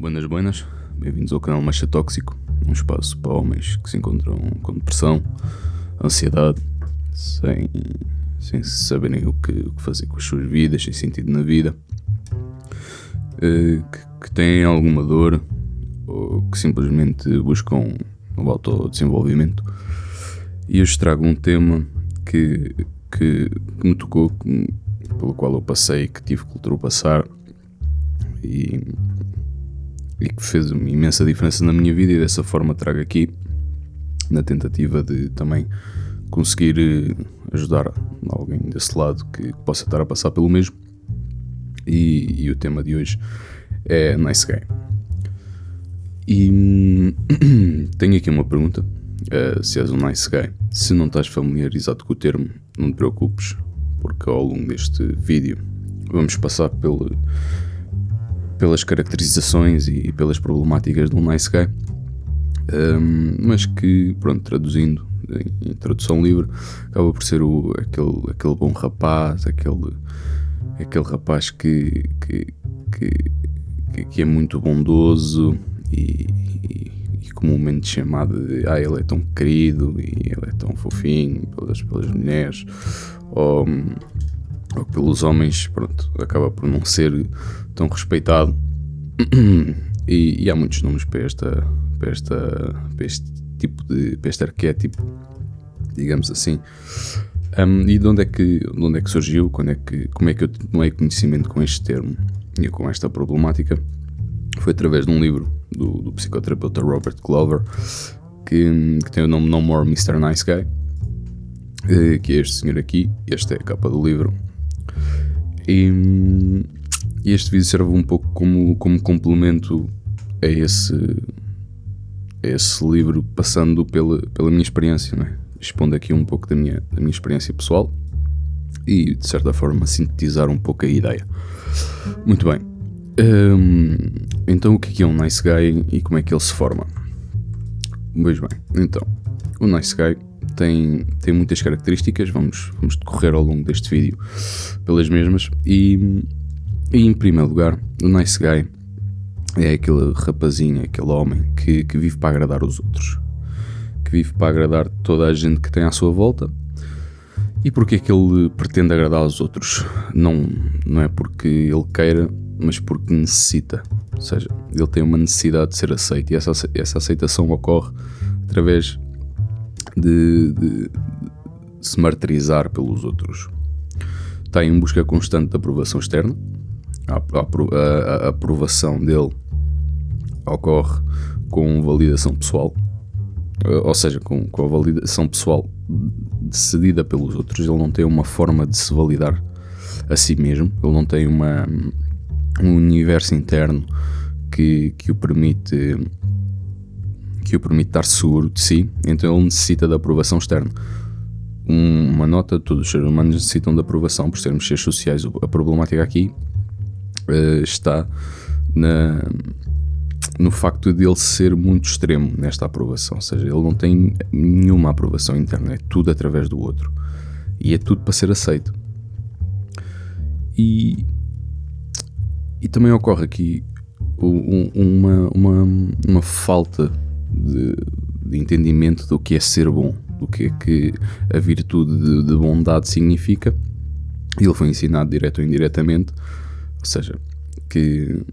Buenas, buenas, bem-vindos ao canal Macha Tóxico, um espaço para homens que se encontram com depressão, ansiedade, sem saberem o que fazer com as suas vidas, sem sentido na vida, que têm alguma dor ou que simplesmente buscam o autodesenvolvimento. E hoje trago um tema que me tocou, pelo qual eu passei, que tive que ultrapassar e que fez uma imensa diferença na minha vida, e dessa forma trago aqui, na tentativa de também conseguir ajudar alguém desse lado que possa estar a passar pelo mesmo. E o tema de hoje é Nice Guy. E tenho aqui uma pergunta, se és um nice guy. Se não estás familiarizado com o termo, não te preocupes, porque ao longo deste vídeo vamos passar pelas caracterizações e pelas problemáticas de um nice guy, mas que, pronto, traduzindo em tradução livre, acaba por ser aquele bom rapaz, aquele rapaz que é muito bondoso e comumente chamado de ele é tão querido e ele é tão fofinho pelas mulheres, ou pelos homens, pronto, acaba por não ser tão respeitado. E há muitos nomes para este arquétipo, digamos assim. E de onde é que surgiu? Como é que eu tomei conhecimento com este termo e com esta problemática? Foi através de um livro do psicoterapeuta Robert Glover, que tem o nome No More Mr. Nice Guy, que é este senhor aqui. Esta é a capa do livro. E este vídeo serve um pouco como complemento a esse livro, passando pela minha experiência, não é? Expondo aqui um pouco da minha experiência pessoal e, de certa forma, sintetizar um pouco a ideia. Muito bem. Então, o que é um nice guy e como é que ele se forma? Pois bem, então, o nice guy tem muitas características. Vamos decorrer ao longo deste vídeo pelas mesmas. E em primeiro lugar, o nice guy é aquele rapazinho, aquele homem que vive para agradar os outros, que vive para agradar toda a gente que tem à sua volta. E porquê é que ele pretende agradar aos outros? Não é porque ele queira, mas porque necessita. Ou seja, ele tem uma necessidade de ser aceito, e essa aceitação ocorre através de se martirizar pelos outros. Está em busca constante de aprovação externa. A aprovação dele ocorre com validação pessoal, ou seja, com a validação pessoal decidida pelos outros. Ele não tem uma forma de se validar a si mesmo, ele não tem um universo interno que o permite estar seguro de si, então ele necessita de aprovação externa. Uma nota: todos os seres humanos necessitam de aprovação por sermos seres sociais. A problemática aqui está no facto de ele ser muito extremo nesta aprovação, ou seja, ele não tem nenhuma aprovação interna, é tudo através do outro, e é tudo para ser aceito. E também ocorre aqui uma falta de entendimento do que é ser bom, do que a virtude de bondade significa. Ele foi ensinado direto ou indiretamente, ou seja, que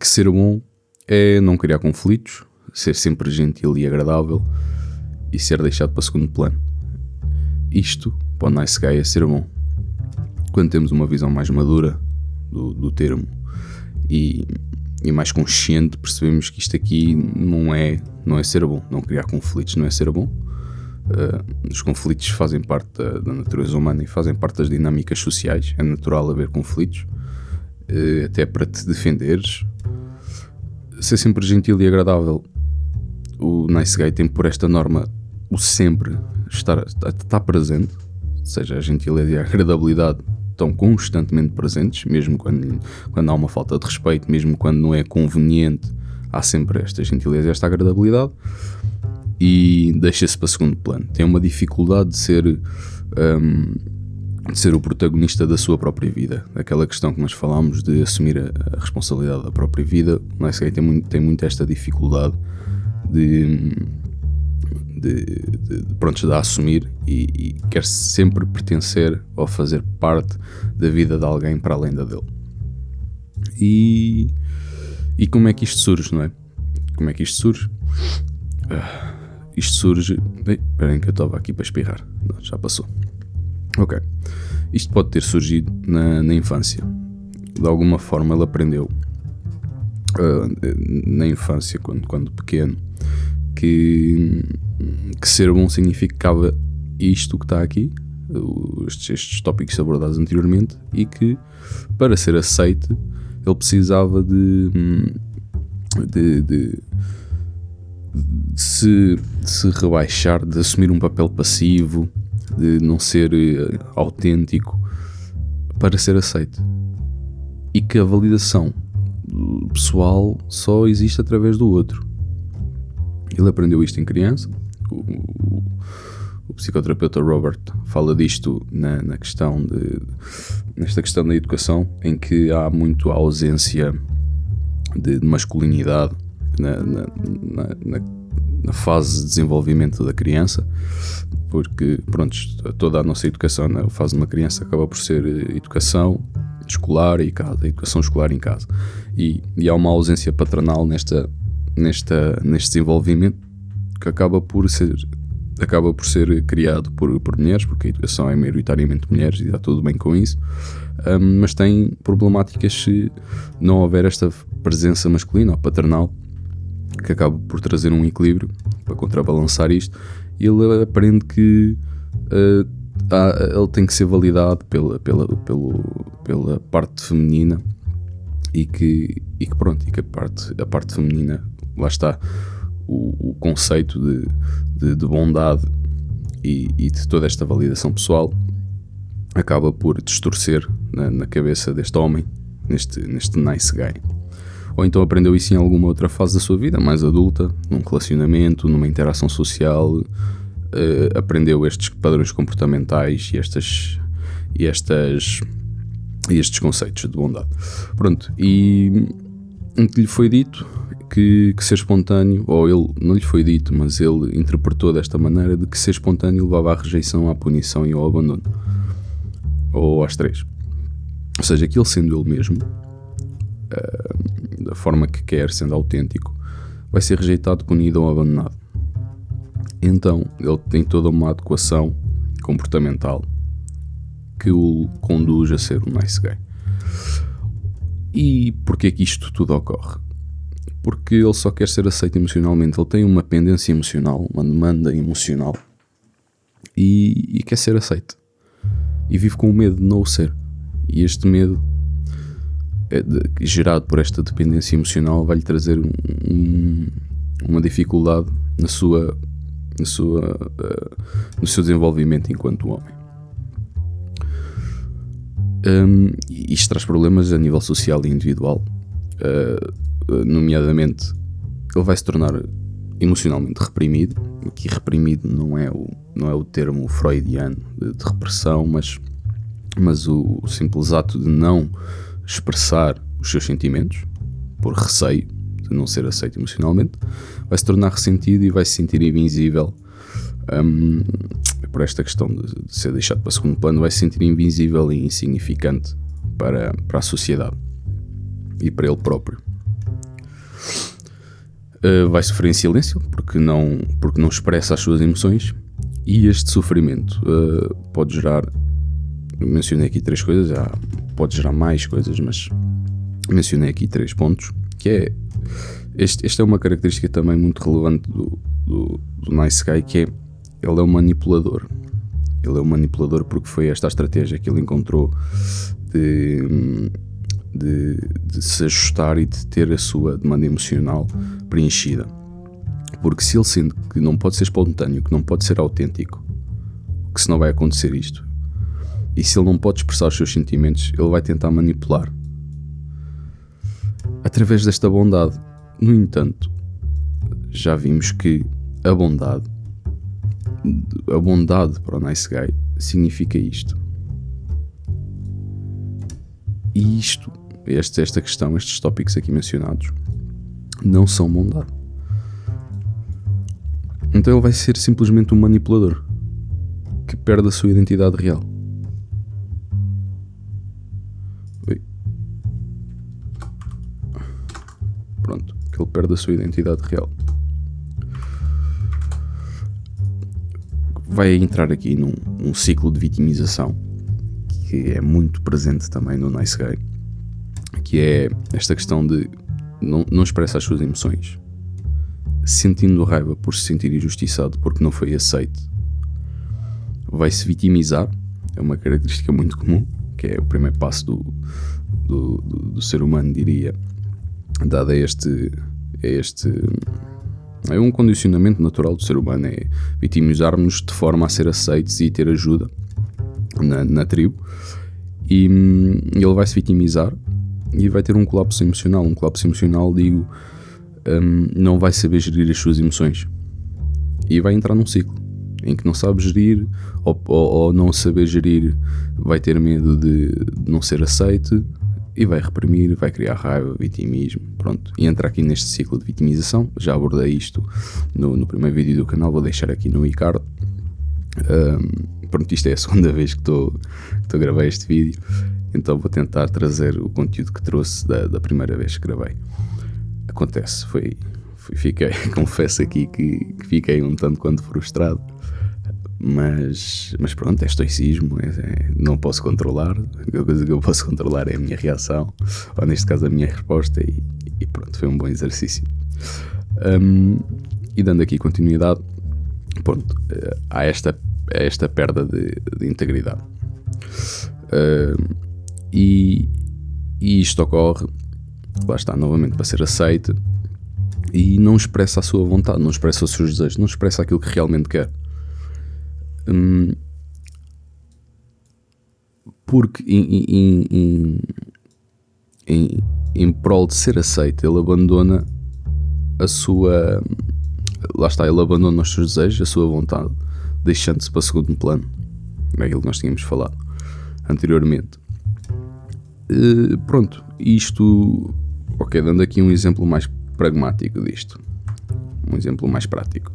ser bom é não criar conflitos, ser sempre gentil e agradável e ser deixado para segundo plano. Isto, para o nice guy, é ser bom. Quando temos uma visão mais madura do termo e mais consciente, percebemos que isto aqui não é ser bom. Não criar conflitos não é ser bom. Os conflitos fazem parte da natureza humana e fazem parte das dinâmicas sociais. É natural haver conflitos, até para te defenderes. Ser sempre gentil e agradável. O nice guy tem por esta norma o sempre estar presente, ou seja, a gentileza e a agradabilidade estão constantemente presentes, mesmo quando há uma falta de respeito, mesmo quando não é conveniente, há sempre esta gentileza e esta agradabilidade, e deixa-se para segundo plano. Tem uma dificuldade de ser de ser o protagonista da sua própria vida. Aquela questão que nós falámos de assumir a responsabilidade da própria vida. O Nice Guy tem muito esta dificuldade de assumir e quer sempre pertencer ou fazer parte da vida de alguém para além da dele. E como é que isto surge, não é? Como é que isto surge? Isto surge... Esperem que eu estava aqui para espirrar. Não, já passou. Ok. Isto pode ter surgido na infância. De alguma forma ele aprendeu na infância, quando pequeno, que ser bom significava isto que está aqui, estes tópicos abordados anteriormente, e que para ser aceite ele precisava de se rebaixar, de assumir um papel passivo, de não ser autêntico para ser aceite, e que a validação pessoal só existe através do outro. Ele aprendeu isto em criança. O psicoterapeuta Robert fala disto nesta questão da educação, em que há muito a ausência de masculinidade na fase de desenvolvimento da criança, porque toda a nossa educação na fase de uma criança acaba por ser educação escolar e casa, educação escolar em casa, e há uma ausência paternal neste desenvolvimento, que acaba por ser criado por mulheres, porque a educação é maioritariamente mulheres e dá tudo bem com isso, mas tem problemáticas se não houver esta presença masculina ou paternal, que acaba por trazer um equilíbrio para contrabalançar isto. E ele aprende que ele tem que ser validado pela parte feminina, e que a parte feminina, lá está o conceito de bondade e de toda esta validação pessoal, acaba por distorcer na cabeça deste homem, neste nice guy. Ou então aprendeu isso em alguma outra fase da sua vida, mais adulta, num relacionamento, numa interação social, aprendeu estes padrões comportamentais e estes conceitos de bondade. Pronto, e lhe foi dito que ser espontâneo, ou ele não lhe foi dito, mas ele interpretou desta maneira, de que ser espontâneo levava à rejeição, à punição e ao abandono, ou às três. Ou seja, que ele sendo ele mesmo, da forma que quer, sendo autêntico, vai ser rejeitado, punido ou abandonado. Então ele tem toda uma adequação comportamental que o conduz a ser um nice guy. E porquê que isto tudo ocorre? Porque ele só quer ser aceito emocionalmente. Ele tem uma pendência emocional, uma demanda emocional, e quer ser aceito, e vive com o medo de não o ser. E este medo gerado por esta dependência emocional vai-lhe trazer uma dificuldade no seu desenvolvimento enquanto homem. Isto traz problemas a nível social e individual, nomeadamente ele vai se tornar emocionalmente reprimido. Aqui reprimido não é o termo freudiano de repressão, mas o simples ato de não expressar os seus sentimentos, por receio de não ser aceito emocionalmente, vai se tornar ressentido e vai se sentir invisível. Por esta questão de ser deixado para segundo plano, vai se sentir invisível e insignificante para a sociedade e para ele próprio. Vai sofrer em silêncio porque não expressa as suas emoções, e este sofrimento pode gerar, mencionei aqui 3 coisas, pode gerar mais coisas, mas mencionei aqui 3 pontos, que é esta é uma característica também muito relevante do nice guy, que é ele é um manipulador. Ele é um manipulador porque foi esta a estratégia que ele encontrou de se ajustar e de ter a sua demanda emocional preenchida. Porque se ele sente que não pode ser espontâneo, que não pode ser autêntico, que se não vai acontecer isto, e se ele não pode expressar os seus sentimentos, ele vai tentar manipular através desta bondade. No entanto, já vimos que a bondade para o nice guy significa isto: E esta questão, estes tópicos aqui mencionados, não são bondade. Então ele vai ser simplesmente um manipulador que perde a sua identidade real. Pronto, que ele perde a sua identidade real. Vai entrar aqui num ciclo de vitimização que é muito presente também no Nice Guy, que é esta questão de não expressa as suas emoções, sentindo raiva por se sentir injustiçado porque não foi aceito, vai se vitimizar. É uma característica muito comum, que é o primeiro passo do ser humano, diria, dado é um condicionamento natural do ser humano, é vitimizar-nos de forma a ser aceitos e ter ajuda na tribo. E ele vai se vitimizar e vai ter um colapso emocional. Digo, não vai saber gerir as suas emoções e vai entrar num ciclo em que não sabe gerir, ou não saber gerir, vai ter medo de não ser aceito e vai reprimir, vai criar raiva, vitimismo, pronto, e entra aqui neste ciclo de vitimização. Já abordei isto no primeiro vídeo do canal, vou deixar aqui no iCard. Pronto, isto é a segunda vez que estou a gravar este vídeo, então vou tentar trazer o conteúdo que trouxe da primeira vez que gravei. Acontece, confesso aqui que fiquei um tanto quanto frustrado, mas pronto, é estoicismo, não posso controlar. A única coisa que eu posso controlar é a minha reação, ou neste caso a minha resposta, e pronto, foi um bom exercício. E dando aqui continuidade, pronto, há esta perda de integridade, e isto ocorre, lá está, novamente para ser aceito, e não expressa a sua vontade, não expressa os seus desejos, não expressa aquilo que realmente quer. Porque em prol de ser aceito, ele abandona a sua, lá está, ele abandona os seus desejos, a sua vontade, deixando-se para segundo plano. É aquilo que nós tínhamos falado anteriormente. Pronto, isto, ok, dando aqui um exemplo mais pragmático disto, um exemplo mais prático.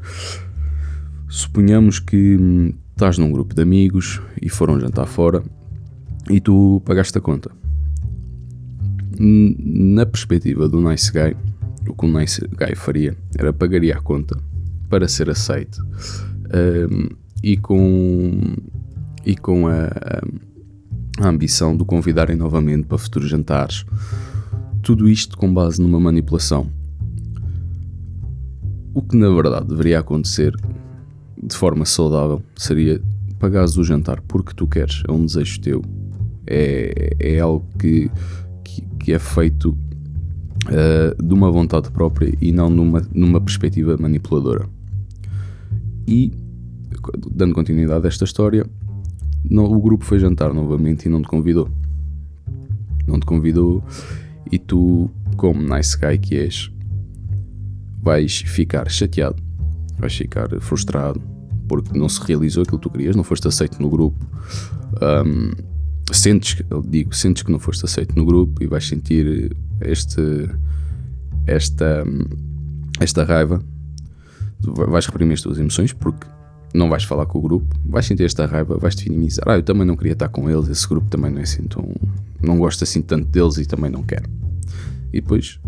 Suponhamos que estás num grupo de amigos e foram jantar fora e tu pagaste a conta. Na perspectiva do Nice Guy, o que o Nice Guy faria era pagaria a conta para ser aceito, e com a ambição de o convidarem novamente para futuros jantares. Tudo isto com base numa manipulação. O que na verdade deveria acontecer de forma saudável seria pagares o jantar porque tu queres, é um desejo teu, é algo que é feito de uma vontade própria e não numa perspectiva manipuladora. E dando continuidade a esta história, o grupo foi jantar novamente e não te convidou, e tu, como nice guy que és, vais ficar chateado, vais ficar frustrado porque não se realizou aquilo que tu querias, não foste aceito no grupo. Sentes que não foste aceito no grupo e vais sentir esta raiva, vais reprimir as tuas emoções porque não vais falar com o grupo, vais sentir esta raiva, vais-te vitimizar. Eu também não queria estar com eles, esse grupo também não é assim tão, não gosto assim tanto deles e também não quero. E depois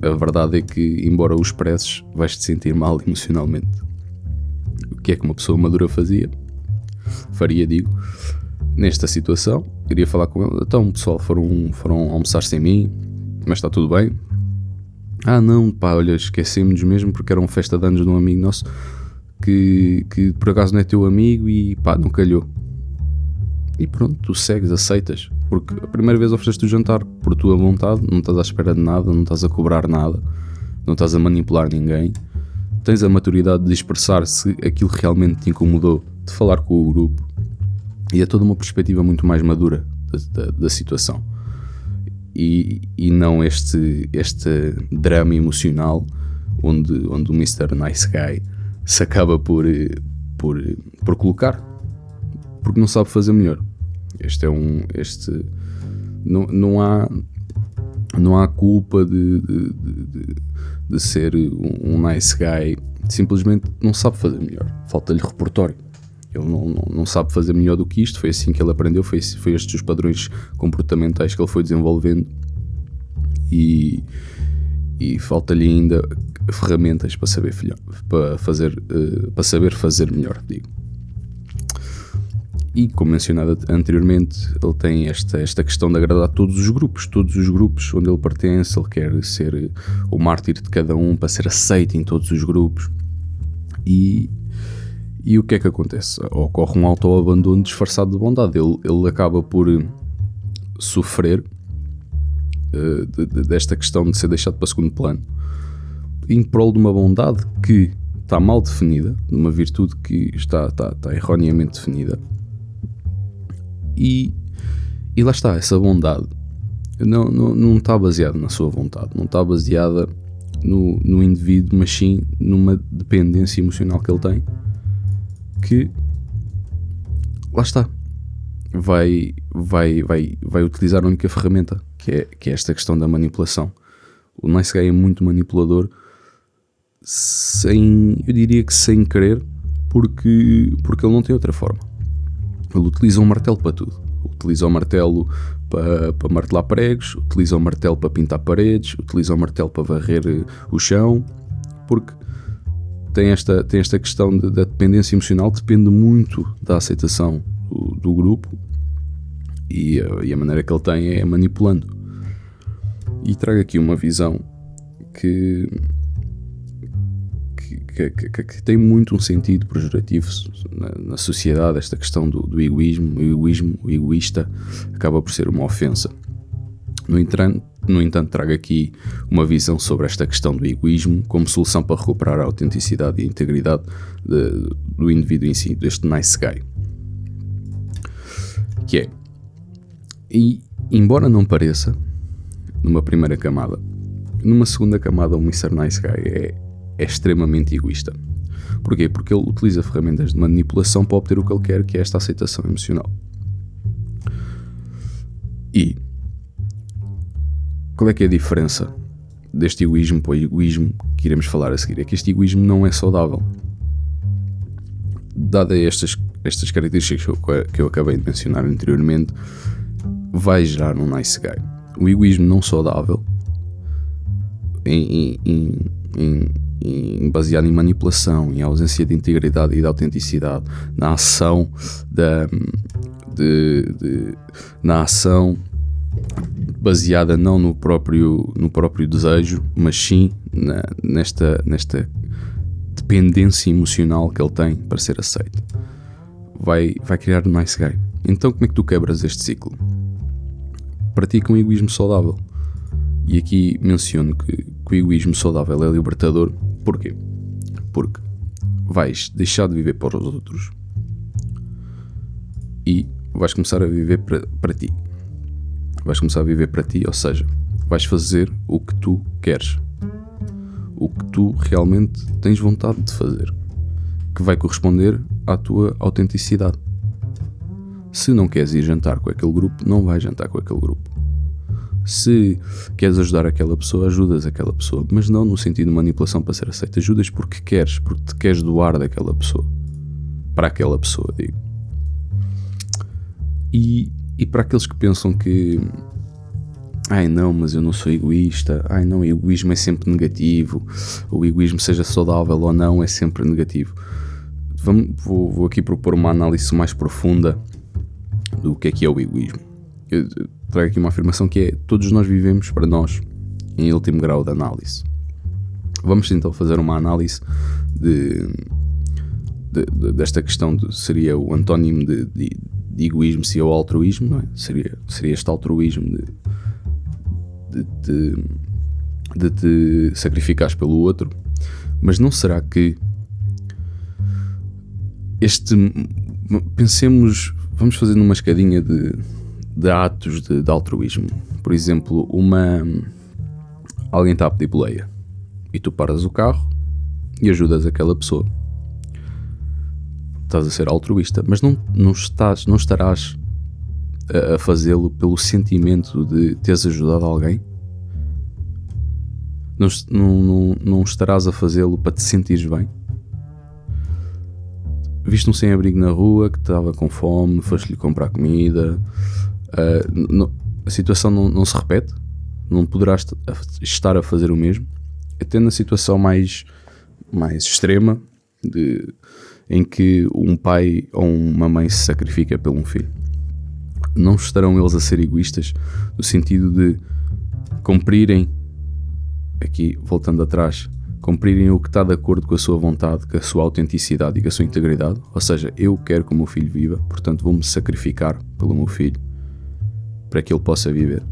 a verdade é que, embora o expresses, vais-te sentir mal emocionalmente. O que é que uma pessoa madura faria, nesta situação? Iria falar com ele: então pessoal, foram almoçar sem mim, mas está tudo bem? Não, pá, olha, esquecemos mesmo porque era uma festa de anos de um amigo nosso que por acaso não é teu amigo e pá, não calhou. E pronto, tu segues, aceitas, porque a primeira vez ofereceste o jantar por tua vontade, não estás à espera de nada, não estás a cobrar nada, não estás a manipular ninguém, tens a maturidade de expressar se aquilo realmente te incomodou, de falar com o grupo, e é toda uma perspectiva muito mais madura da situação, e não este drama emocional onde o Mr. Nice Guy se acaba por Não há culpa de ser um nice guy. Simplesmente não sabe fazer melhor. Falta-lhe repertório. Ele não sabe fazer melhor do que isto. Foi assim que ele aprendeu. Foi estes os padrões comportamentais que ele foi desenvolvendo. E falta-lhe ainda ferramentas para saber fazer melhor, digo. E, como mencionado anteriormente, ele tem esta questão de agradar todos os grupos onde ele pertence. Ele quer ser o mártir de cada um para ser aceito em todos os grupos. E o que é que acontece? Ocorre um autoabandono disfarçado de bondade. Ele acaba por sofrer desta questão de ser deixado para segundo plano em prol de uma bondade que está mal definida, de uma virtude que está erroneamente definida. E lá está, essa bondade não está baseada na sua vontade, não está baseada no indivíduo, mas sim numa dependência emocional que ele tem, que lá está, vai utilizar a única ferramenta, que é esta questão da manipulação. O nice guy é muito manipulador, eu diria que sem querer, porque ele não tem outra forma. Ele utiliza um martelo para tudo. Utiliza o martelo para martelar pregos, utiliza o martelo para pintar paredes, utiliza o martelo para varrer o chão, porque tem esta questão da dependência emocional, que depende muito da aceitação do grupo, e a maneira que ele tem é manipulando. E trago aqui uma visão que tem muito um sentido pejorativo na sociedade, esta questão do egoísmo. O egoísta acaba por ser uma ofensa. No entanto, trago aqui uma visão sobre esta questão do egoísmo como solução para recuperar a autenticidade e a integridade do indivíduo em si, deste nice guy. Que é, e embora não pareça, numa primeira camada, numa segunda camada o Mr. Nice Guy é extremamente egoísta. Porquê? Porque ele utiliza ferramentas de manipulação para obter o que ele quer, que é esta aceitação emocional. E qual é que é a diferença deste egoísmo para o egoísmo que iremos falar a seguir? É que este egoísmo não é saudável. Dada estas características que eu acabei de mencionar anteriormente, vai gerar um nice guy. O egoísmo não saudável, baseado em manipulação, em ausência de integridade e de autenticidade, na ação na ação baseada não no próprio desejo, mas sim nesta dependência emocional que ele tem para ser aceito. Vai criar um nice guy. Então, como é que tu quebras este ciclo? Pratica um egoísmo saudável. E aqui menciono que o egoísmo saudável é libertador. Porquê? Porque vais deixar de viver para os outros e vais começar a viver para ti. Vais começar a viver para ti, ou seja, vais fazer o que tu queres, o que tu realmente tens vontade de fazer, que vai corresponder à tua autenticidade. Se não queres ir jantar com aquele grupo, não vais jantar com aquele grupo. Se queres ajudar aquela pessoa, ajudas aquela pessoa, mas não no sentido de manipulação para ser aceita. Ajudas porque te queres doar daquela pessoa, para aquela pessoa, digo. E para aqueles que pensam que não, mas eu não sou egoísta, não, o egoísmo é sempre negativo, o egoísmo, seja saudável ou não, é sempre negativo. Vou aqui propor uma análise mais profunda do que é o egoísmo. Eu trago aqui uma afirmação que é: todos nós vivemos para nós, em último grau de análise. Vamos então fazer uma análise desta questão seria o antónimo de egoísmo, se é o altruísmo, não é? Seria este altruísmo de te sacrificares pelo outro. Mas não será que pensemos, vamos fazer numa escadinha de atos de altruísmo. Por exemplo, alguém está a pedir boleia e tu paras o carro e ajudas aquela pessoa. Estás a ser altruísta, mas não estarás a fazê-lo pelo sentimento de teres ajudado alguém? Não estarás a fazê-lo para te sentires bem? Viste um sem-abrigo na rua que estava com fome, foste-lhe comprar comida. A situação não se repete? Não poderás estar a fazer o mesmo? Até na situação mais extrema, em que um pai ou uma mãe se sacrifica pelo um filho. Não estarão eles a ser egoístas no sentido de cumprirem, aqui voltando atrás, cumprirem o que está de acordo com a sua vontade, com a sua autenticidade e com a sua integridade? Ou seja, eu quero que o meu filho viva, portanto vou-me sacrificar pelo meu filho para que ele possa viver.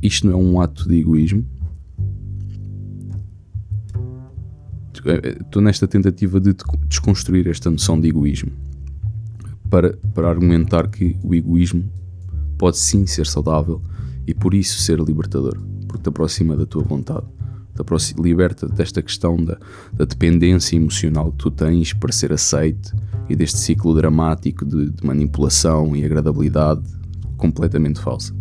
Isto não é um ato de egoísmo? Estou nesta tentativa de desconstruir esta noção de egoísmo para argumentar que o egoísmo pode sim ser saudável e por isso ser libertador, porque te aproxima da tua vontade, liberta desta questão da dependência emocional que tu tens para ser aceite e deste ciclo dramático de manipulação e agradabilidade completamente falsa.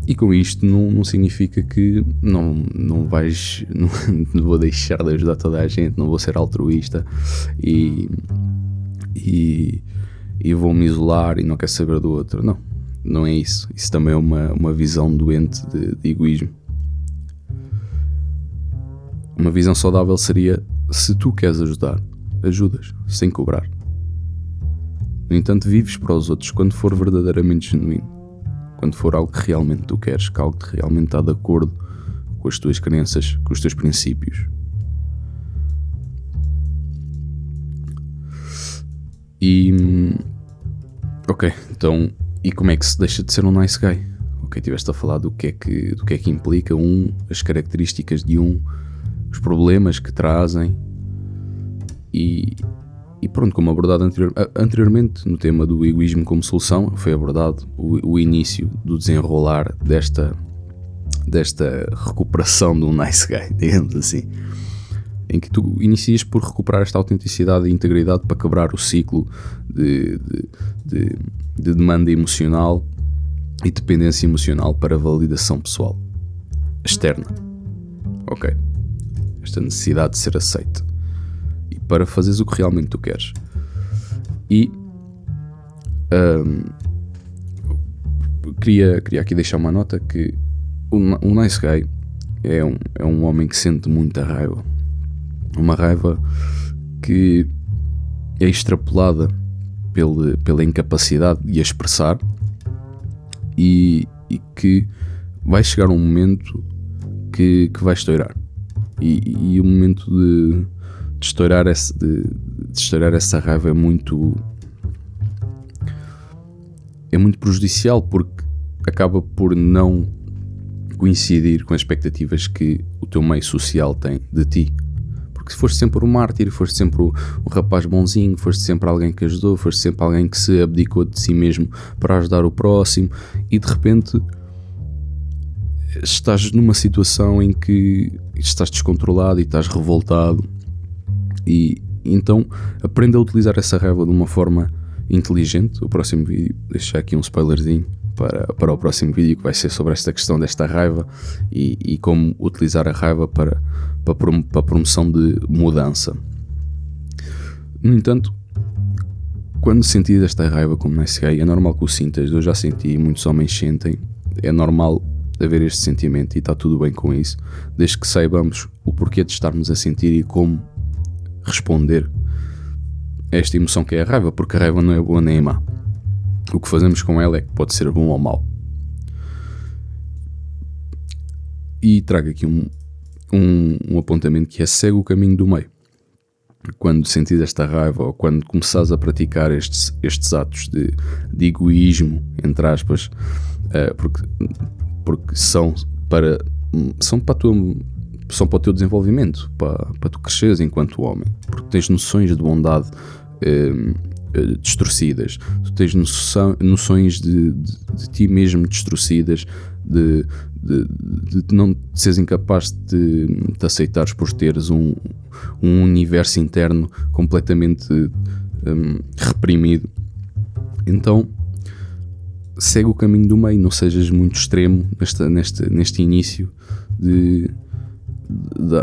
E com isto não significa que não vou deixar de ajudar toda a gente, não vou ser altruísta e vou me isolar e não quero saber do outro. Não é isso. Isso também é uma visão doente de egoísmo. Uma visão saudável seria: se tu queres ajudar, ajudas, sem cobrar. No entanto, vives para os outros quando for verdadeiramente genuíno. Quando for algo que realmente tu queres, que algo que realmente está de acordo com as tuas crenças, com os teus princípios. Ok, então, e como é que se deixa de ser um nice guy? Ok, estiveste a falar do que é que implica as características de os problemas que trazem e pronto, como abordado anteriormente no tema do egoísmo como solução, foi abordado o início do desenrolar desta recuperação de um nice guy, digamos assim, em que tu inicias por recuperar esta autenticidade e integridade para quebrar o ciclo de demanda emocional e dependência emocional para validação pessoal externa. Ok, esta necessidade de ser aceito e para fazeres o que realmente tu queres. E queria aqui deixar uma nota que o nice guy é um homem que sente muita raiva, uma raiva que é extrapolada pela incapacidade de a expressar e que vai chegar um momento que vai estourar e o momento de estourar essa raiva é muito prejudicial, porque acaba por não coincidir com as expectativas que o teu meio social tem de ti. Porque se foste sempre um mártir, foste sempre um rapaz bonzinho, foste sempre alguém que ajudou, foste sempre alguém que se abdicou de si mesmo para ajudar o próximo, e de repente estás numa situação em que estás descontrolado e estás revoltado, e então aprenda a utilizar essa raiva de uma forma inteligente. O próximo vídeo, deixar aqui um spoilerzinho para o próximo vídeo, que vai ser sobre esta questão desta raiva e como utilizar a raiva para a promoção de mudança. No entanto, quando sentis esta raiva como nice guy, é normal que o sintas. Eu já senti, muitos homens sentem, é normal haver este sentimento e está tudo bem com isso, desde que saibamos o porquê de estarmos a sentir e como responder a esta emoção que é a raiva, porque a raiva não é boa nem é má. O que fazemos com ela é que pode ser bom ou mau. E trago aqui um apontamento que é: segue o caminho do meio. Quando sentis esta raiva ou quando começares a praticar estes atos de egoísmo, entre aspas, porque são para o teu desenvolvimento, para tu cresceres enquanto homem, porque tens noções de bondade distorcidas, tu tens noções de ti mesmo distorcidas, de não seres incapaz de te aceitares por teres um universo interno completamente reprimido. Então segue o caminho do meio, não sejas muito extremo neste início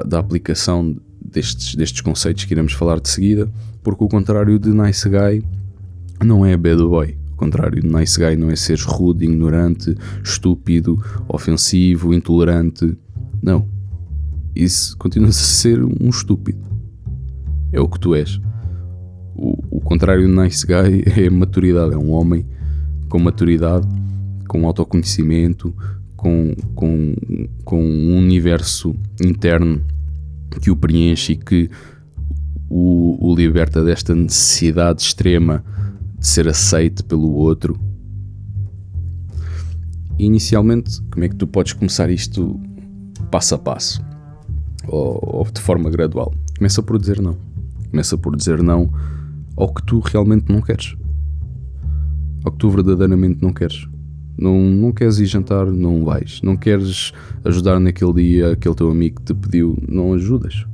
da aplicação destes conceitos que iremos falar de seguida, porque o contrário de nice guy não é bad boy. O contrário de nice guy não é seres rude, ignorante, estúpido, ofensivo, intolerante. Não. Isso continuas a ser um estúpido. É o que tu és. O contrário de nice guy é maturidade. É um homem com maturidade, com autoconhecimento, com um universo interno que o preenche e que o liberta desta necessidade extrema de ser aceite pelo outro. E inicialmente, como é que tu podes começar isto passo a passo? Ou de forma gradual? Começa por dizer não. Começa por dizer não ao que tu realmente não queres. Ao que tu verdadeiramente não queres. Não queres ir jantar, não vais. Não queres ajudar naquele dia aquele teu amigo que te pediu, não ajudas.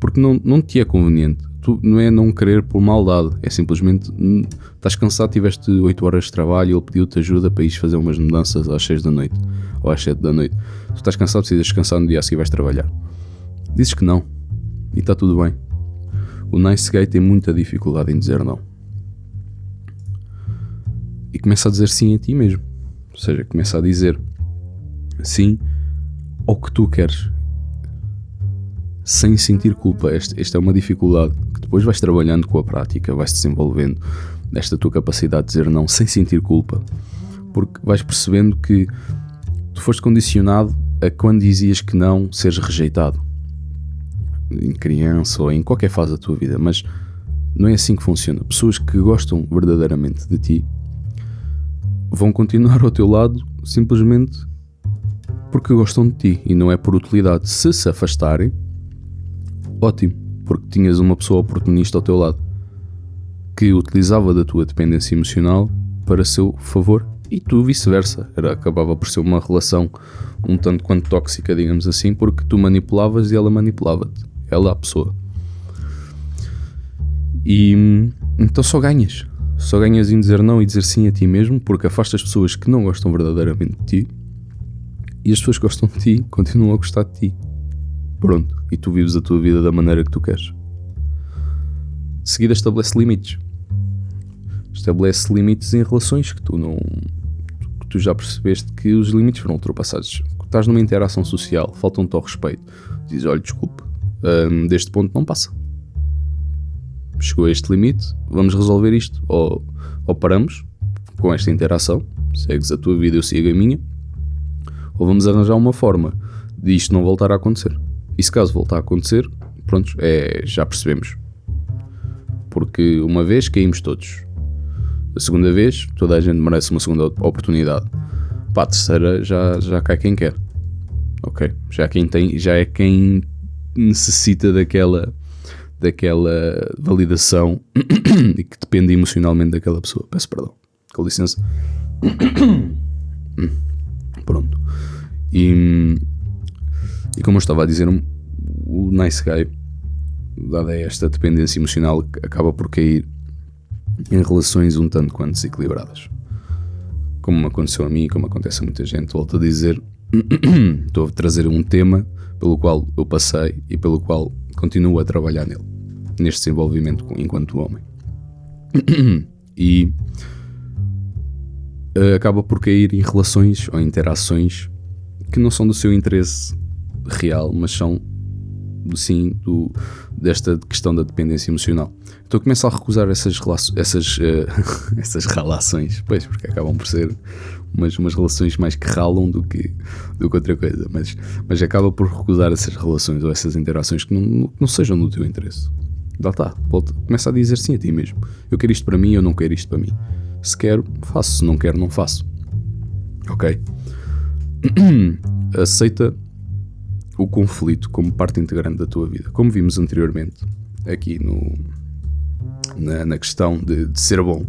Porque não te é conveniente. Tu não é não querer por maldade, é simplesmente estás cansado, tiveste 8 horas de trabalho e ele pediu-te ajuda para ires fazer umas mudanças às 6 da noite ou às 7 da noite. Tu estás cansado, precisas descansar, no dia a seguir vais trabalhar. Dizes que não e está tudo bem. O nice guy tem muita dificuldade em dizer não. E começa a dizer sim a ti mesmo. Ou seja, começa a dizer sim ao que tu queres, sem sentir culpa. Esta é uma dificuldade que depois vais trabalhando com a prática, vais desenvolvendo esta tua capacidade de dizer não sem sentir culpa, porque vais percebendo que tu foste condicionado a, quando dizias que não, seres rejeitado em criança ou em qualquer fase da tua vida. Mas não é assim que funciona. Pessoas que gostam verdadeiramente de ti vão continuar ao teu lado simplesmente porque gostam de ti e não é por utilidade. Se afastarem, ótimo, porque tinhas uma pessoa oportunista ao teu lado que utilizava da tua dependência emocional para seu favor e tu vice-versa. Acabava por ser uma relação um tanto quanto tóxica, digamos assim, porque tu manipulavas e ela manipulava-te, ela a pessoa. E então só ganhas em dizer não e dizer sim a ti mesmo, porque afastas as pessoas que não gostam verdadeiramente de ti e as pessoas que gostam de ti continuam a gostar de ti. Pronto, e tu vives a tua vida da maneira que tu queres. De seguida estabelece limites. Estabelece limites em relações que tu já percebeste que os limites foram ultrapassados. Estás numa interação social, falta-te ao respeito. Dizes, olha, desculpe, deste ponto não passa. Chegou a este limite, vamos resolver isto. Ou paramos com esta interação, segues a tua vida, eu sigo a minha, ou vamos arranjar uma forma de isto não voltar a acontecer. E se caso voltar a acontecer, pronto, já percebemos. Porque uma vez caímos todos. A segunda vez, toda a gente merece uma segunda oportunidade. Para a terceira, já cai quem quer. Ok? Já é quem necessita daquela validação e que depende emocionalmente daquela pessoa. Peço perdão. Com licença. Pronto. E como eu estava a dizer, o nice guy, dada esta dependência emocional, acaba por cair em relações um tanto quanto desequilibradas. Como me aconteceu a mim, como acontece a muita gente. Volto a dizer, estou a trazer um tema pelo qual eu passei e pelo qual continuo a trabalhar nele, neste desenvolvimento enquanto homem. E acaba por cair em relações ou interações que não são do seu interesse real, mas são desta questão da dependência emocional. Então começo a recusar essas relações, pois, porque acabam por ser umas relações mais que ralam do que outra coisa, mas acaba por recusar essas relações ou essas interações que não sejam do teu interesse. Lá está, começa a dizer sim a ti mesmo. Eu quero isto para mim, eu não quero isto para mim. Se quero, faço, se não quero, não faço. Ok? Aceita o conflito como parte integrante da tua vida. Como vimos anteriormente aqui na questão de ser bom.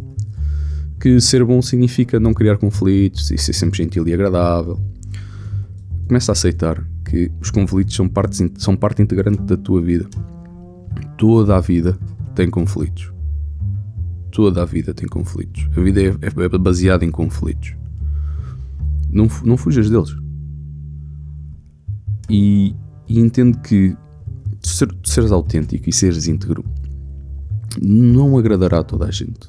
Que ser bom significa não criar conflitos e ser sempre gentil e agradável. Começa a aceitar que os conflitos são parte integrante da tua vida. Toda a vida tem conflitos. Toda a vida tem conflitos. A vida é baseada em conflitos. Não fujas deles. E entende que seres autêntico e seres íntegro não agradará a toda a gente.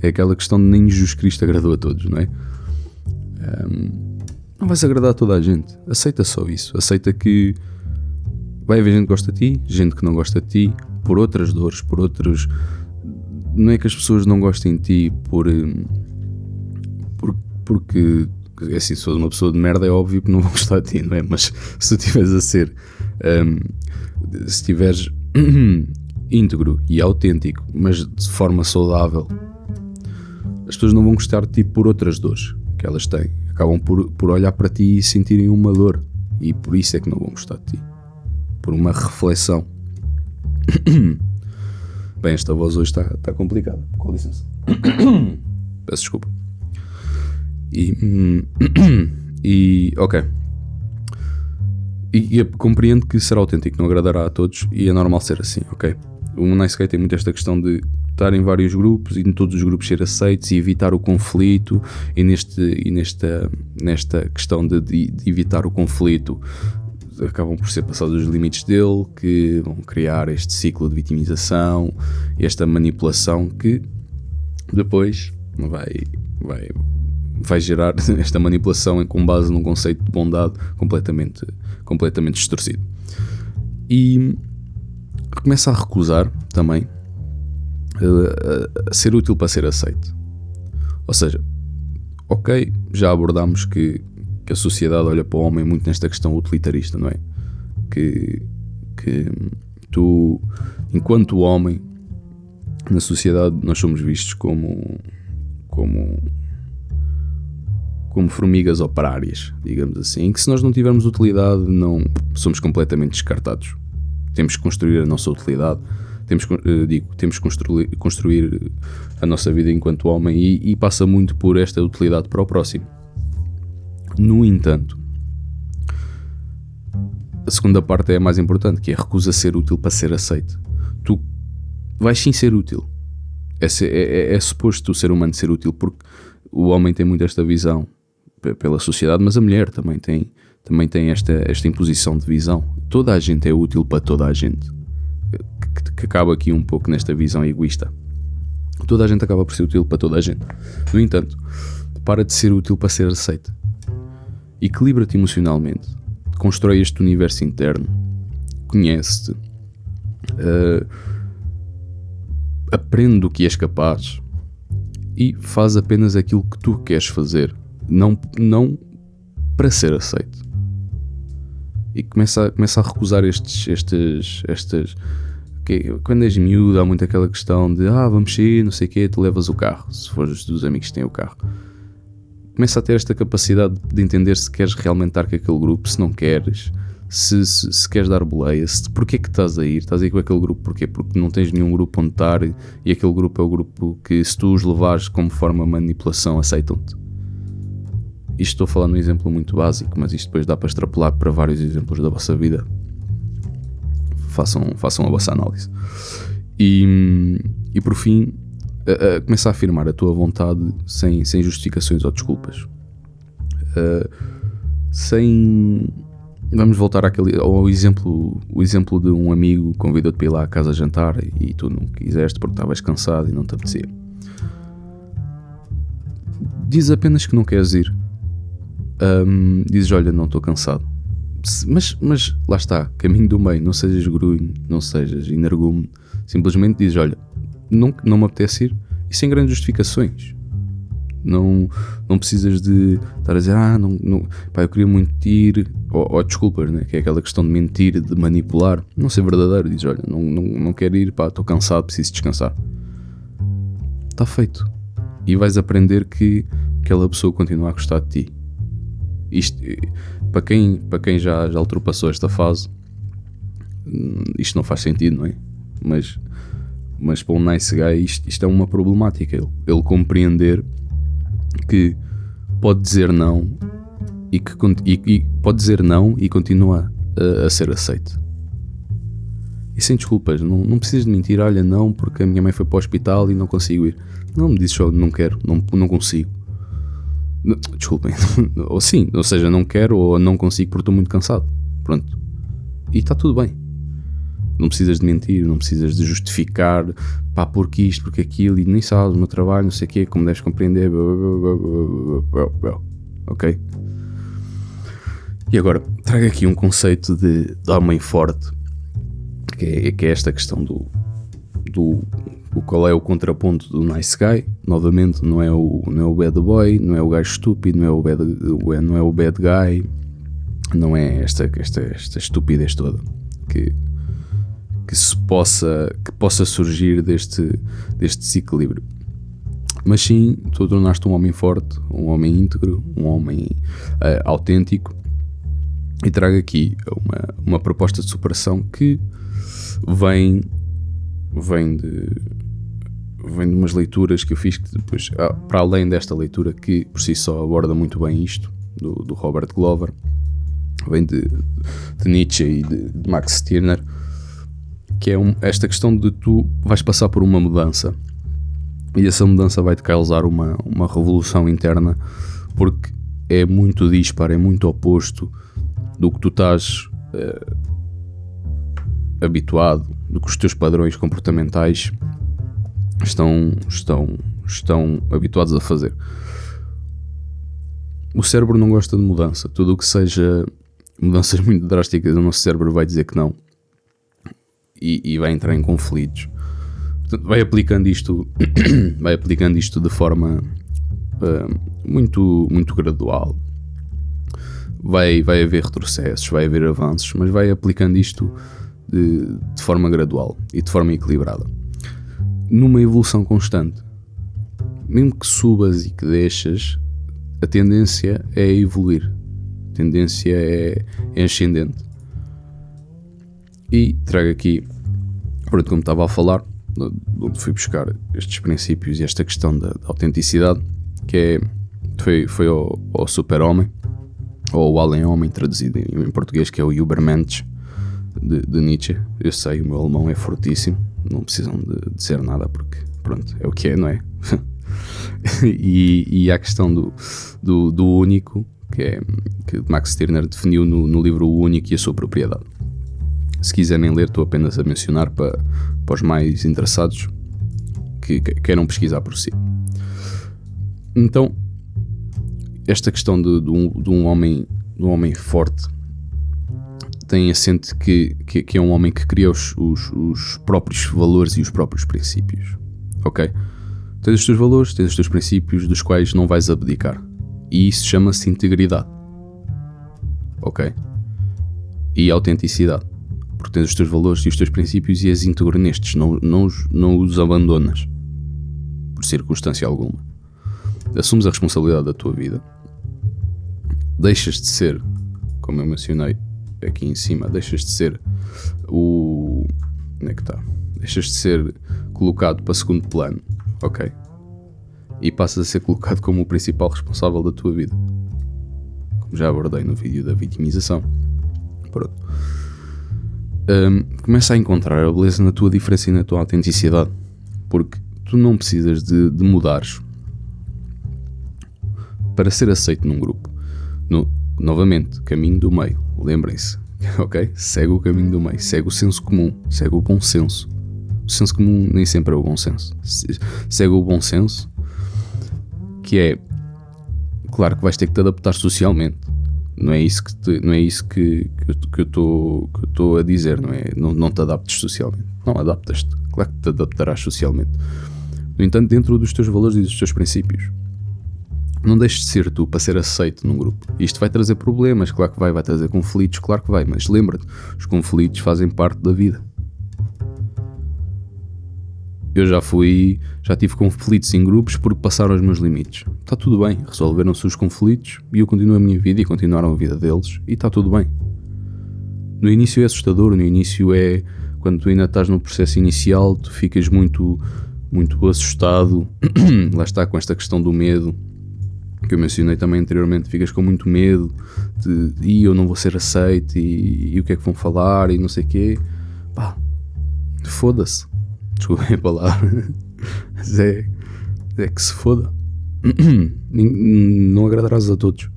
É aquela questão de nem Jesus Cristo agradou a todos, não é? Não vais agradar a toda a gente. Aceita só isso. Aceita que vai haver gente que gosta de ti, gente que não gosta de ti, por outras dores, por outros... Não é que as pessoas não gostem de ti porque assim, se fores uma pessoa de merda é óbvio que não vão gostar de ti, não é? Mas se tu estiveres a ser se estiveres íntegro e autêntico, mas de forma saudável, as pessoas não vão gostar de ti por outras dores que elas têm. Acabam por olhar para ti e sentirem uma dor, e por isso é que não vão gostar de ti, por uma reflexão. Bem, esta voz hoje está complicada, com licença. Peço desculpa. E ok. E compreendo que ser autêntico não agradará a todos, e é normal ser assim, ok? O Nice Guy tem muito esta questão de estar em vários grupos e em todos os grupos ser aceitos e evitar o conflito, e nesta questão de evitar o conflito acabam por ser passados os limites dele, que vão criar este ciclo de vitimização, esta manipulação que depois vai gerar esta manipulação com base num conceito de bondade completamente distorcido. E começa a recusar também a ser útil para ser aceito. Ou seja, ok, já abordámos que a sociedade olha para o homem muito nesta questão utilitarista, não é? Que tu, enquanto homem, na sociedade nós somos vistos como formigas operárias, digamos assim, em que se nós não tivermos utilidade, não somos completamente descartados. Temos que construir a nossa utilidade, temos que construir a nossa vida enquanto homem, e passa muito por esta utilidade para o próximo. No entanto, a segunda parte é a mais importante, que é a recusa ser útil para ser aceito. Tu vais sim ser útil. É suposto o ser humano ser útil, porque o homem tem muito esta visão pela sociedade, mas a mulher também tem esta imposição de visão. Toda a gente é útil para toda a gente, que acaba aqui um pouco nesta visão egoísta. Toda a gente acaba por ser útil para toda a gente. No entanto, para de ser útil para ser aceito. Equilibra-te emocionalmente, constrói este universo interno, conhece-te, aprende do que és capaz e faz apenas aquilo que tu queres fazer, não para ser aceito. E começa a recusar estes quando és miúdo há muito aquela questão de vamos sair, não sei o quê, tu levas o carro, se fores dos amigos que têm o carro. Começa a ter esta capacidade de entender se queres realmente estar com aquele grupo, se não queres, se queres dar boleia, porquê que estás a ir com aquele grupo, porquê? Porque não tens nenhum grupo onde estar, e aquele grupo é o grupo que, se tu os levares como forma de manipulação, aceitam-te. Isto estou a falar num exemplo muito básico, mas isto depois dá para extrapolar para vários exemplos da vossa vida. Façam a vossa análise. E por fim, começa a afirmar a tua vontade sem justificações ou desculpas. Vamos voltar ao exemplo de um amigo convidou-te para ir lá à casa jantar e tu não quiseste porque estavas cansado e não te apetecia. Diz apenas que não queres ir. Dizes, olha, não estou cansado. Mas lá está, caminho do meio, não sejas grunho, não sejas energúmeno. Simplesmente dizes, olha, não me apetece ir, e sem grandes justificações. Não precisas de estar a dizer, eu queria muito ir, ou desculpas, né? Que é aquela questão de mentir, de manipular, não ser verdadeiro. Dizes, olha, não quero ir, estou cansado, preciso descansar. Está feito. E vais aprender que aquela pessoa continua a gostar de ti. Isto, para quem já ultrapassou esta fase, isto não faz sentido, não é? Mas Mas para um nice guy isto é uma problemática. Ele compreender que pode dizer não e pode dizer não e continua a ser aceito. E sem desculpas, não precisas de mentir. Olha, não, porque a minha mãe foi para o hospital e não consigo ir. Não me dizes só, não quero, não consigo. Desculpem. Ou seja, não quero ou não consigo porque estou muito cansado. Pronto. E está tudo bem. Não precisas de mentir, não precisas de justificar, pá, porque isto, porque aquilo, e nem sabes o meu trabalho, não sei o quê, como deves compreender. Ok? E agora, trago aqui um conceito de homem forte, que é esta questão do qual é o contraponto do nice guy. Novamente, não é o bad boy, não é o gajo estúpido, não é o bad guy, não é esta estupidez toda que possa surgir deste desequilíbrio. Mas sim, tu tornaste um homem forte, um homem íntegro, um homem autêntico, e trago aqui uma proposta de superação que vem de umas leituras que eu fiz, que depois, para além desta leitura que por si só aborda muito bem isto, do Robert Glover, vem de Nietzsche e de Max Stirner, que é esta questão de tu vais passar por uma mudança e essa mudança vai-te causar uma revolução interna, porque é muito disparo, é muito oposto do que tu estás habituado, do que os teus padrões comportamentais estão habituados a fazer. O cérebro não gosta de mudança. Tudo o que seja mudanças muito drásticas, o nosso cérebro vai dizer que não e vai entrar em conflitos. Portanto, vai aplicando isto de forma muito, muito gradual. Vai haver retrocessos, vai haver avanços, mas vai aplicando isto de forma gradual e de forma equilibrada, numa evolução constante. Mesmo que subas e que deixas, a tendência é evoluir, a tendência é ascendente. E trago aqui, pronto, como estava a falar, onde fui buscar estes princípios e esta questão da autenticidade, que foi ao super-homem, ou o além-homem, traduzido em português, que é o Übermensch, de Nietzsche. Eu sei, o meu alemão é fortíssimo, não precisam de dizer nada, porque pronto, é o que é, não é? e a questão do único, que Max Stirner definiu no livro O Único e a Sua Propriedade. Se quiserem ler, estou apenas a mencionar para os mais interessados que queiram pesquisar por si. Então, esta questão de um homem forte tem assente que é um homem que cria os próprios valores e os próprios princípios. Ok? Tens os teus valores, tens os teus princípios, dos quais não vais abdicar. E isso chama-se integridade. Ok? E autenticidade. Porque tens os teus valores e os teus princípios e és íntegro nestes, não os abandonas por circunstância alguma. Assumes a responsabilidade da tua vida. Deixas de ser, como eu mencionei aqui em cima, deixas de ser onde é que está? Deixas de ser colocado para segundo plano, ok? E passas a ser colocado como o principal responsável da tua vida, como já abordei no vídeo da vitimização. Pronto. Começa a encontrar a beleza na tua diferença e na tua autenticidade, porque tu não precisas de mudares para ser aceito num grupo. Novamente, caminho do meio, lembrem-se, ok? Segue o caminho do meio, segue o senso comum, segue o bom senso. O senso comum nem sempre é o bom senso. Segue o bom senso, que é, claro que vais ter que te adaptar socialmente. Não é isso que eu estou a dizer, não é? Não te adaptes socialmente. Não, adaptas-te. Claro que te adaptarás socialmente. No entanto, dentro dos teus valores e dos teus princípios. Não deixes de ser tu para ser aceito num grupo. Isto vai trazer problemas, claro que vai trazer conflitos, claro que vai, mas lembra-te, os conflitos fazem parte da vida. Eu já tive conflitos em grupos porque passaram os meus limites. Está tudo bem, resolveram-se os conflitos e eu continuo a minha vida e continuaram a vida deles e está tudo bem. No início é assustador, no início é quando tu ainda estás no processo inicial, tu ficas muito assustado, lá está, com esta questão do medo, que eu mencionei também anteriormente, ficas com muito medo de eu não vou ser aceito e o que é que vão falar e não sei o quê. Pá, foda-se, desculpem a palavra, mas é que se foda. Não agradarás a todos.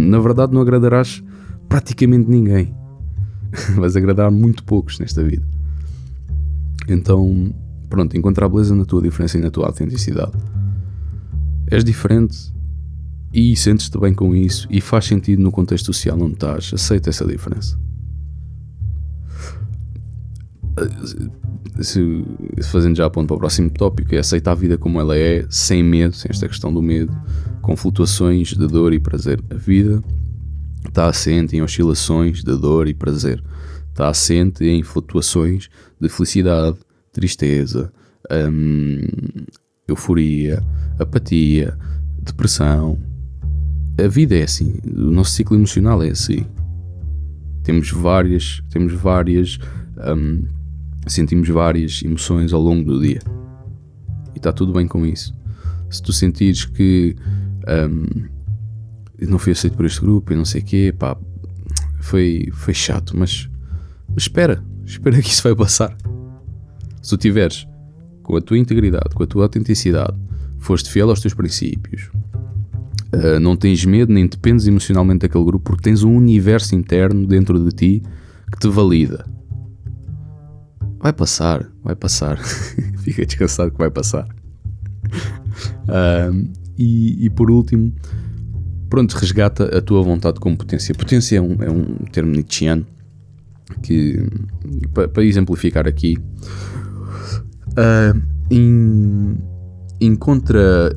Na verdade não agradarás praticamente ninguém. Vais agradar muito poucos nesta vida. Então, pronto, encontrar beleza na tua diferença e na tua autenticidade. És diferente e sentes-te bem com isso e faz sentido no contexto social onde estás. Aceita essa diferença. Fazendo já a ponto para o próximo tópico, é aceitar a vida como ela é, sem medo, sem esta questão do medo, com flutuações de dor e prazer. A vida está assente em oscilações de dor e prazer, está assente em flutuações de felicidade, tristeza, euforia, apatia, depressão. A vida é assim, o nosso ciclo emocional é assim. Sentimos várias emoções ao longo do dia e está tudo bem com isso. Se tu sentires que não fui aceito por este grupo e não sei o quê, pá, foi chato, mas espera que isso vai passar. Se tu tiveres com a tua integridade, com a tua autenticidade, foste fiel aos teus princípios, não tens medo nem dependes emocionalmente daquele grupo, porque tens um universo interno dentro de ti que te valida. Vai passar. Fica descansado que vai passar. E por último, pronto, resgata a tua vontade como potência. Potência é um termo nietzscheano que, para exemplificar aqui, em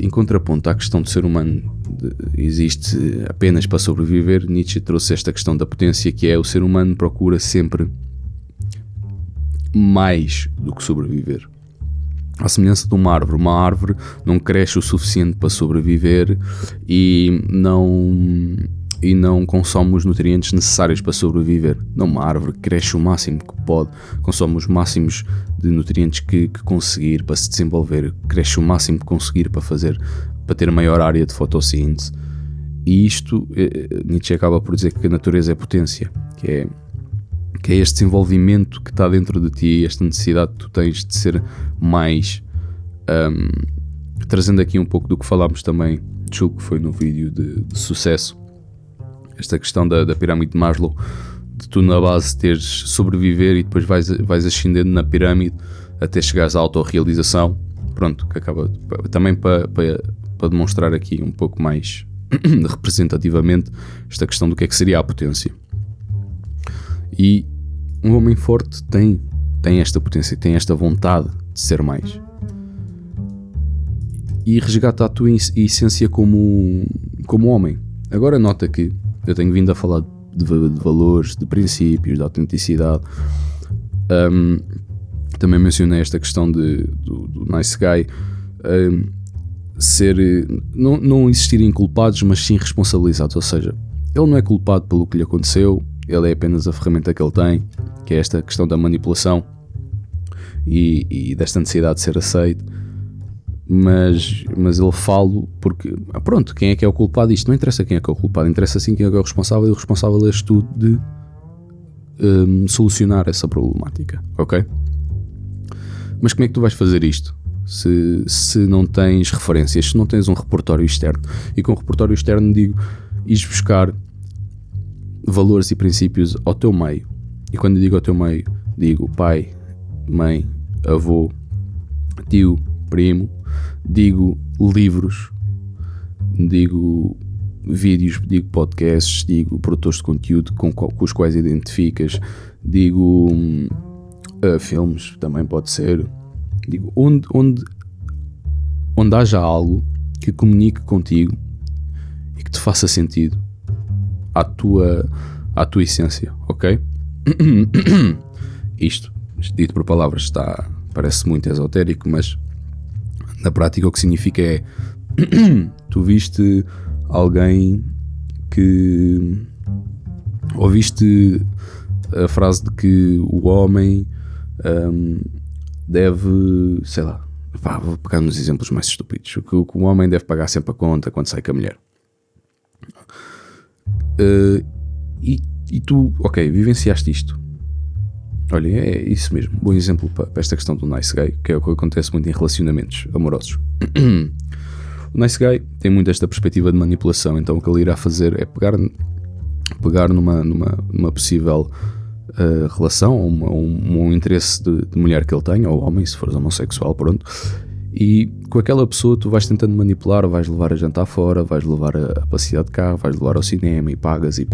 contraponto à questão do ser humano existe apenas para sobreviver, Nietzsche trouxe esta questão da potência, que é o ser humano procura sempre mais do que sobreviver. À semelhança de uma árvore não cresce o suficiente para sobreviver e não consome os nutrientes necessários para sobreviver. Não, uma árvore cresce o máximo que pode, consome os máximos de nutrientes que conseguir para se desenvolver, cresce o máximo que conseguir para ter maior área de fotossíntese. E isto, Nietzsche acaba por dizer que a natureza é potência, que é este desenvolvimento que está dentro de ti, esta necessidade que tu tens de ser mais, trazendo aqui um pouco do que falámos também, julgo que foi no vídeo de sucesso, esta questão da pirâmide de Maslow, de tu na base teres sobreviver e depois vais ascendendo na pirâmide até chegares à autorrealização. Pronto, que acaba também para demonstrar aqui um pouco mais representativamente esta questão do que é que seria a potência. E um homem forte tem esta potência, tem esta vontade de ser mais. E resgata a tua essência como homem. Agora nota que eu tenho vindo a falar de valores, de princípios, de autenticidade. Também mencionei esta questão do nice guy. Não existirem culpados, mas sim responsabilizados. Ou seja, ele não é culpado pelo que lhe aconteceu, ele é apenas a ferramenta que ele tem, que é esta questão da manipulação e desta necessidade de ser aceito. Mas ele fala porque, pronto, quem é que é o culpado disto? Não interessa quem é que é o culpado, interessa sim quem é que é o responsável, e o responsável és tu de solucionar essa problemática, ok? Mas como é que tu vais fazer isto? Se não tens referências, se não tens um repertório externo. E com o repertório externo digo, ires buscar valores e princípios ao teu meio. E quando digo ao teu meio, digo pai, mãe, avô, tio, primo, digo livros, digo vídeos, digo podcasts, digo produtores de conteúdo com os quais identificas, digo filmes, também pode ser, digo onde haja algo que comunique contigo e que te faça sentido à tua essência, ok? Isto dito por palavras parece muito esotérico, mas na prática o que significa é tu viste alguém que ouviste a frase de que o homem deve, sei lá, vou pegar nos exemplos mais estúpidos, que o homem deve pagar sempre a conta quando sai com a mulher. E tu, ok, vivenciaste isto. Olha, é isso mesmo, bom exemplo para esta questão do nice guy, que é o que acontece muito em relacionamentos amorosos. O nice guy tem muito esta perspectiva de manipulação, então o que ele irá fazer é pegar numa possível relação, ou um interesse de mulher que ele tenha, ou homem, se fores homossexual, pronto, e com aquela pessoa tu vais tentando manipular, vais levar a jantar fora, vais levar a passear de carro, vais levar ao cinema, e pagas.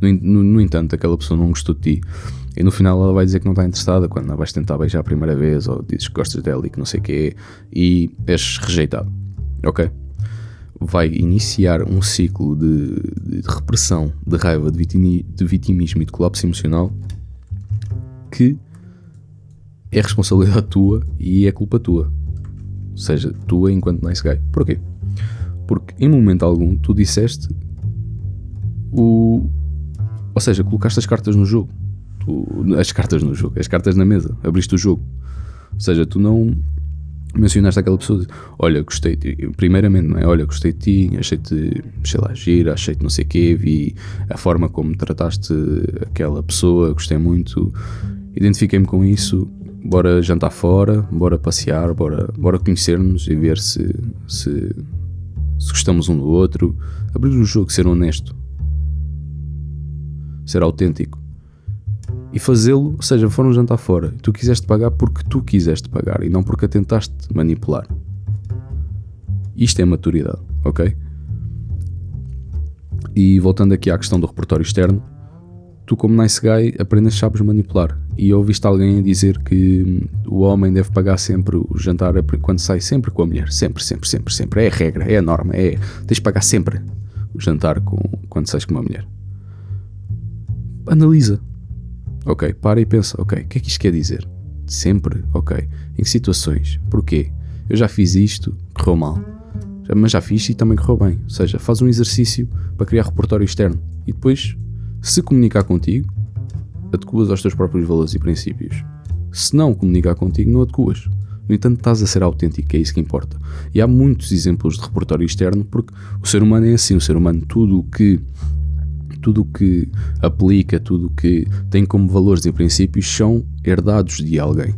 No entanto, aquela pessoa não gostou de ti, e no final ela vai dizer que não está interessada quando não vais tentar beijar a primeira vez, ou dizes que gostas dela e que não sei o quê, e és rejeitado, ok? Vai iniciar um ciclo de repressão, de raiva, de vitimismo e de colapso emocional que é responsabilidade tua e é culpa tua, ou seja, tua enquanto nice guy. Porquê? Porque em momento algum tu disseste ou seja, colocaste as cartas no jogo. As cartas na mesa. Abriste o jogo. Ou seja, tu não mencionaste aquela pessoa. Olha, gostei de ti. Primeiramente, não é? Olha, gostei de ti. Achei-te, sei lá, gira. Achei-te não sei o quê. Vi a forma como trataste aquela pessoa. Gostei muito. Identifiquei-me com isso. Bora jantar fora. Bora passear. Bora conhecer-nos e ver se gostamos um do outro. Abrir o jogo. Ser honesto. Ser autêntico e fazê-lo, ou seja, foram jantar fora, tu quiseste pagar porque tu quiseste pagar e não porque a tentaste manipular. Isto é maturidade, ok? E voltando aqui à questão do repertório externo, tu como nice guy apenas sabes manipular e ouviste alguém dizer que o homem deve pagar sempre o jantar quando sai sempre com a mulher, sempre, é a regra, é a norma, tens de pagar sempre o jantar quando sais com uma mulher. Analisa, ok, para e pensa, ok, o que é que isto quer dizer? Sempre, ok, em que situações, porquê? Eu já fiz isto, correu mal, mas já fiz e também correu bem, ou seja, faz um exercício para criar repertório externo e depois, se comunicar contigo, adequas aos teus próprios valores e princípios. Se não comunicar contigo, não adequas. No entanto, estás a ser autêntico, é isso que importa. E há muitos exemplos de repertório externo, porque o ser humano é assim, o ser humano, tudo o que aplica, tudo o que tem como valores e princípios são herdados de alguém.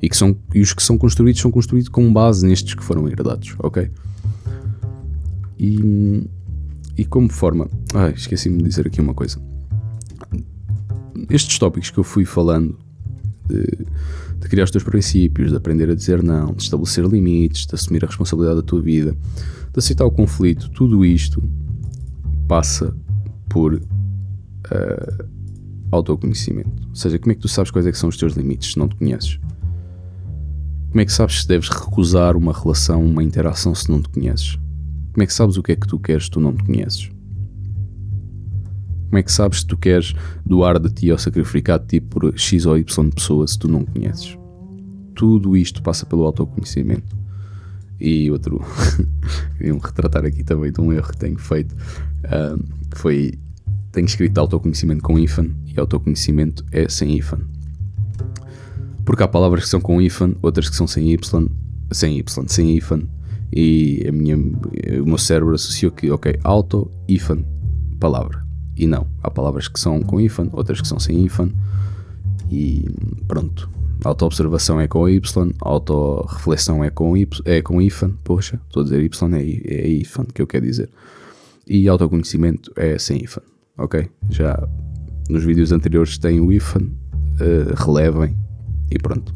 E os que são construídos com base nestes que foram herdados, ok? E como forma... esqueci-me de dizer aqui uma coisa. Estes tópicos que eu fui falando, de criar os teus princípios, de aprender a dizer não, de estabelecer limites, de assumir a responsabilidade da tua vida, de aceitar o conflito, tudo isto passa por autoconhecimento. Ou seja, como é que tu sabes quais é que são os teus limites se não te conheces? Como é que sabes se deves recusar uma relação, uma interação se não te conheces? Como é que sabes o que é que tu queres se tu não te conheces? Como é que sabes se tu queres doar de ti ou sacrificar de ti por X ou Y de pessoa se tu não conheces? Tudo isto passa pelo autoconhecimento. E outro, queria-me retratar aqui também de um erro que tenho feito, que foi, tenho escrito autoconhecimento com hífen e autoconhecimento é sem hífen. Porque há palavras que são com hífen, outras que são sem hífen, e o meu cérebro associou que, ok, auto, hífen, palavra. E não, há palavras que são com hífen, outras que são sem hífen, e pronto. Auto-observação é com Y, auto-reflexão é com hífen, poxa, estou a dizer Y, é hífen que eu quero dizer. E autoconhecimento é sem hífen, ok? Já nos vídeos anteriores tem o hífen, relevem e pronto.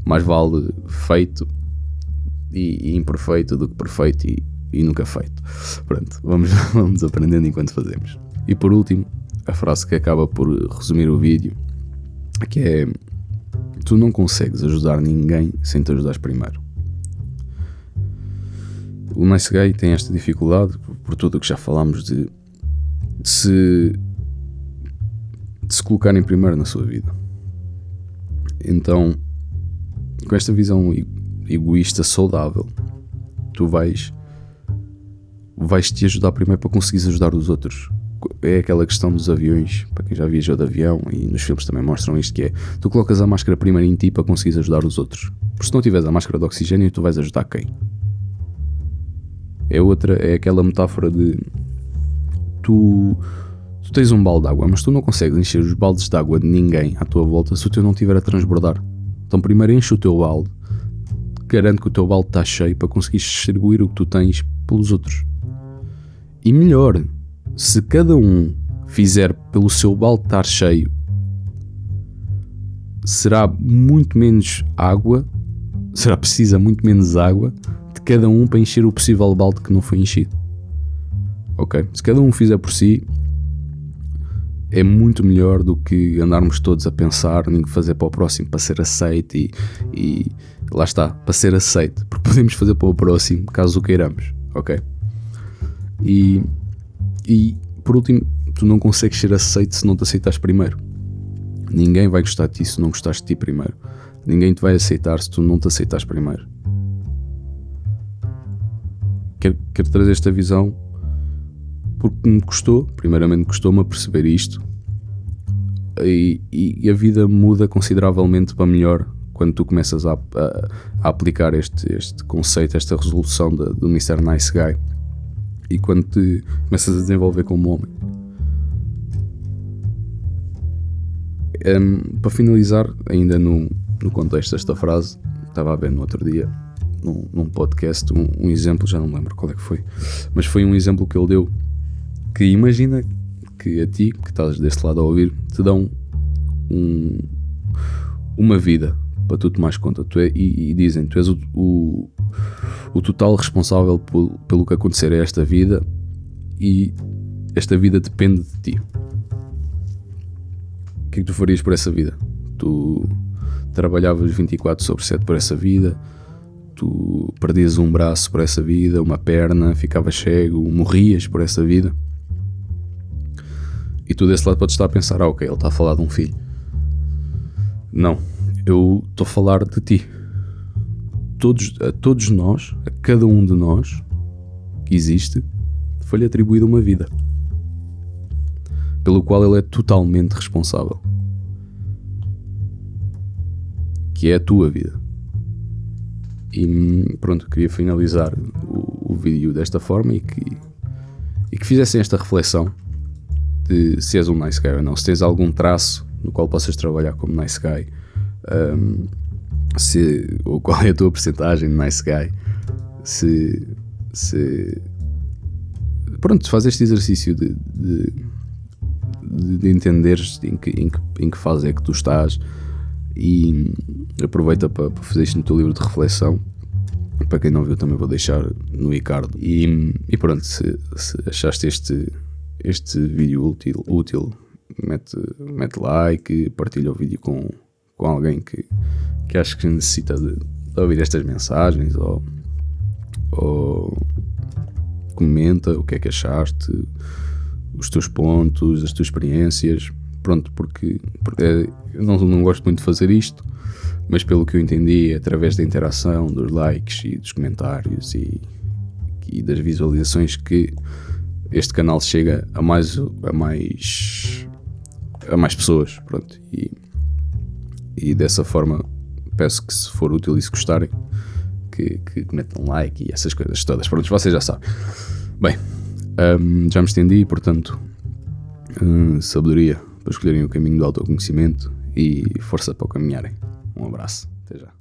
Mais vale feito e imperfeito do que perfeito e nunca feito. Pronto, vamos aprendendo enquanto fazemos. E por último, a frase que acaba por resumir o vídeo, que é: tu não consegues ajudar ninguém sem te ajudares primeiro. O nice guy tem esta dificuldade, por tudo o que já falámos, de se colocar em primeiro na sua vida. Então, com esta visão egoísta saudável, tu vais te ajudar primeiro para conseguires ajudar os outros. é aquela questão dos aviões, para quem já viajou de avião, e nos filmes também mostram isto, que é, tu colocas a máscara primeiro em ti para conseguires ajudar os outros. Porque se não tiveres a máscara de oxigênio, tu vais ajudar quem? É aquela metáfora de tu tens um balde de água, mas tu não consegues encher os baldes de água de ninguém à tua volta se o teu não estiver a transbordar. Então primeiro enche o teu balde, garante que o teu balde está cheio para conseguires distribuir o que tu tens pelos outros. E melhor, se cada um fizer pelo seu balde estar cheio, será precisa muito menos água de cada um para encher o possível balde que não foi enchido. Ok? Se cada um fizer por si, é muito melhor do que andarmos todos a pensar em fazer para o próximo para ser aceito e lá está, para ser aceito, porque podemos fazer para o próximo caso o queiramos, ok? E por último, tu não consegues ser aceito se não te aceitas primeiro. Ninguém vai gostar de ti se não gostares de ti primeiro. Ninguém te vai aceitar se tu não te aceitas primeiro. Quero trazer esta visão porque primeiramente custou-me a perceber isto, e a vida muda consideravelmente para melhor quando tu começas a aplicar este conceito, esta resolução do Mr. Nice Guy, e quando te começas a desenvolver como homem. Para finalizar, ainda no contexto desta frase, estava a ver no outro dia num podcast um exemplo, já não me lembro qual é que foi, mas foi um exemplo que ele deu, que imagina que a ti, que estás deste lado a ouvir, te dão uma vida para tu tomares conta, e dizem, tu és o total responsável pelo que acontecer a esta vida, e esta vida depende de ti. O que é que tu farias por essa vida? Tu trabalhavas 24/7 por essa vida, tu perdias um braço por essa vida, uma perna, ficavas cego, morrias por essa vida. E tu desse lado podes estar a pensar, ok, ele está a falar de um filho. Não, eu estou a falar de ti. A todos nós, a cada um de nós que existe, foi-lhe atribuída uma vida, pelo qual ele é totalmente responsável, que é a tua vida. E pronto, queria finalizar o vídeo desta forma, e que fizessem esta reflexão de se és um nice guy ou não, se tens algum traço no qual possas trabalhar como nice guy, ou qual é a tua percentagem de nice guy, pronto, faz este exercício de entenderes em que fase é que tu estás, e aproveita para fazer isto no teu livro de reflexão. Para quem não viu, também vou deixar no iCard. E pronto, se achaste este vídeo útil, mete like, partilha o vídeo com alguém que acho que necessita de ouvir estas mensagens, ou comenta o que é que achaste, os teus pontos, as tuas experiências. Pronto, porque eu não gosto muito de fazer isto, mas pelo que eu entendi, através da interação, dos likes e dos comentários e das visualizações, que este canal chega a mais pessoas. Pronto, e dessa forma peço que, se for útil e se gostarem, que metam like e essas coisas todas. Pronto, vocês já sabem. Bem, já me estendi, portanto, sabedoria para escolherem o caminho do autoconhecimento, e força para o caminharem. Um abraço, até já.